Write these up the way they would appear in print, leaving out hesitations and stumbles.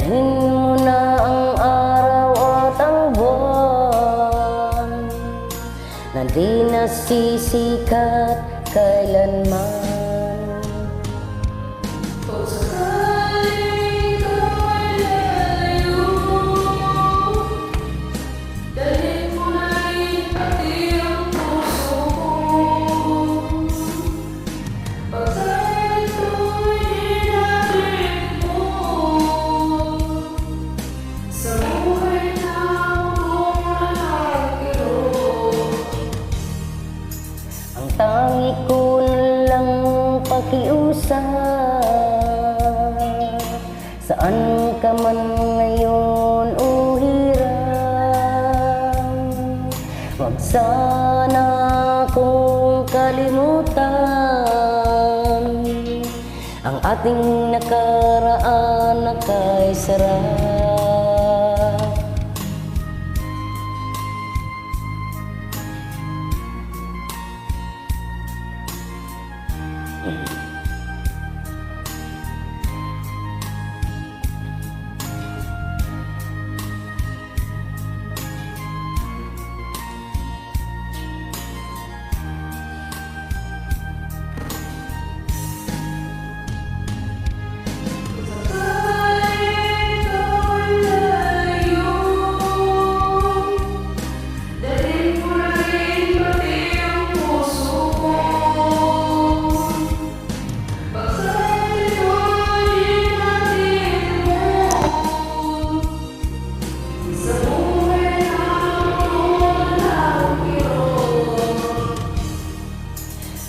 Dalhin mo na ang araw at ang buwan na di nasisikat kailanman. Kung sakaling ikaw ay lalayo, dalhin mo na rin pati ang puso ko. Pagkat ito'y hinatid mo sa buhay na buong lalakiro. Ang tangi ko na lang pakiusap, saan ka man ngayon o hirap, wag sana akong kalimutan ang ating nakaraan na kay sarap.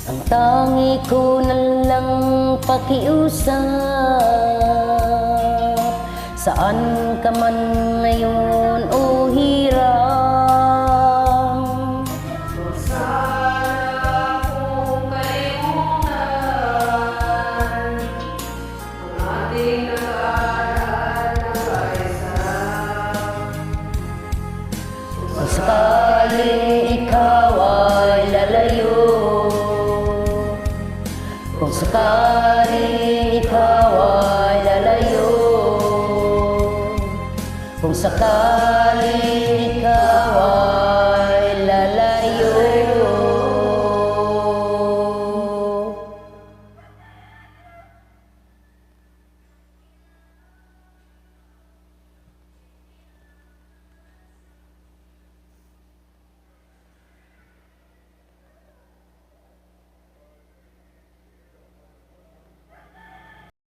Ang tangi ko na lang pakiusap, saan ka man ngayon o hirap, Huwag sana akong kalimutan ang ating nakaraan na kay sarap. kung sakaling ikaw ay lalayo, kung sakaling ikaw ay lalayo, kung sakaling